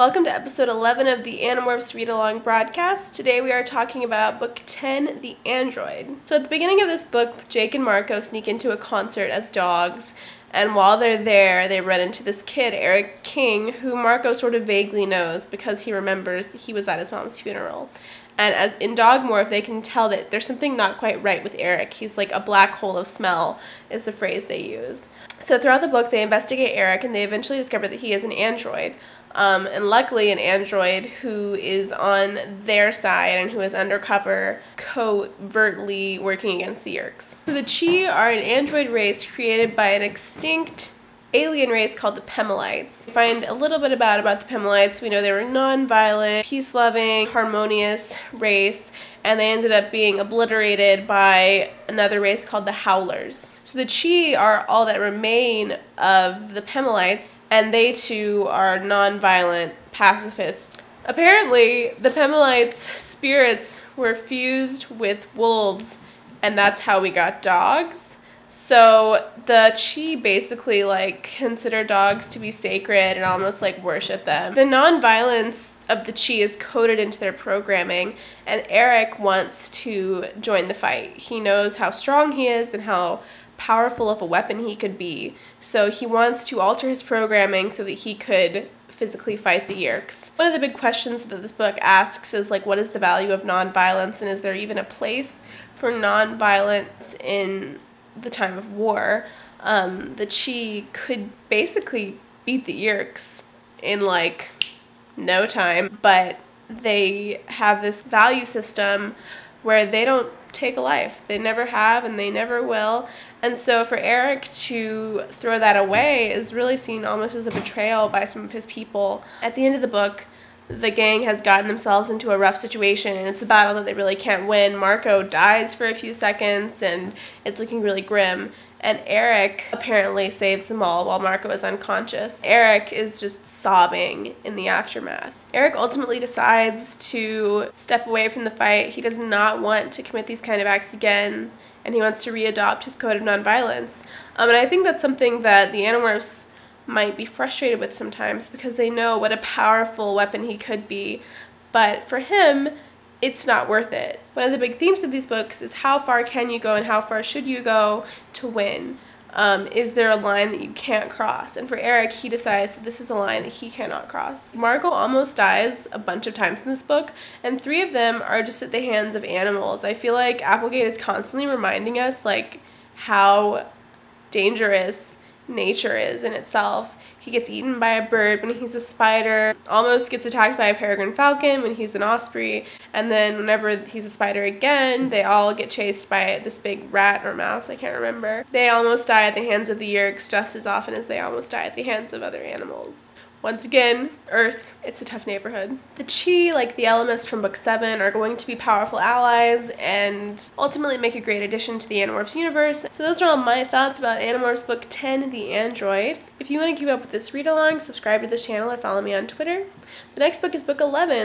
Welcome to episode 11 of the Animorphs read-along broadcast. Today we are talking about book 10, The Android. So at the beginning of this book, Jake and Marco sneak into a concert as dogs, and while they're there, they run into this kid, Eric King, who Marco sort of vaguely knows because he remembers that he was at his mom's funeral. And as in Dogmorph, they can tell that there's something not quite right with Eric. He's like a black hole of smell, is the phrase they use. So throughout the book, they investigate Eric, and they eventually discover that he is an android. And luckily an android who is on their side and who is undercover, covertly working against the Yeerks. So the Chee are an android race created by an extinct alien race called the Pemalites. We find a little bit about the Pemalites. We know they were non-violent, peace-loving, harmonious race, and they ended up being obliterated by another race called the Howlers. So the Chee are all that remain of the Pemalites, and they too are non-violent pacifists. Apparently, the Pemalites' spirits were fused with wolves, and that's how we got dogs. So the Chee basically consider dogs to be sacred and almost worship them. The non-violence of the Chee is coded into their programming, and Eric wants to join the fight. He knows how strong he is and how powerful of a weapon he could be. So he wants to alter his programming so that he could physically fight the Yeerks. One of the big questions that this book asks is what is the value of non-violence, and is there even a place for non-violence in the time of war? The Chee could basically beat the Yeerks in no time, but they have this value system where they don't take a life. They never have and they never will. And so for Eric to throw that away is really seen almost as a betrayal by some of his people. At the end of the book, the gang has gotten themselves into a rough situation, and it's a battle that they really can't win. Marco dies for a few seconds, and it's looking really grim. And Eric apparently saves them all while Marco is unconscious. Eric is just sobbing in the aftermath. Eric ultimately decides to step away from the fight. He does not want to commit these kind of acts again, and he wants to readopt his code of nonviolence. And I think that's something that the Animorphs might be frustrated with sometimes, because they know what a powerful weapon he could be, but for him, it's not worth it. One of the big themes of these books is how far can you go and how far should you go to win? Is there a line that you can't cross? And for Eric, he decides that this is a line that he cannot cross. Marco almost dies a bunch of times in this book, and 3 of them are just at the hands of animals. I feel like Applegate is constantly reminding us how dangerous nature is in itself. He gets eaten by a bird when he's a spider, almost gets attacked by a peregrine falcon when he's an osprey, and then whenever he's a spider again, they all get chased by this big rat or mouse, I can't remember. They almost die at the hands of the Yeerks just as often as they almost die at the hands of other animals. Once again, Earth, it's a tough neighborhood. The Chee, like the Ellimist from book 7, are going to be powerful allies and ultimately make a great addition to the Animorphs universe. So those are all my thoughts about Animorphs book 10, The Android. If you want to keep up with this read-along, subscribe to this channel or follow me on Twitter. The next book is book 11.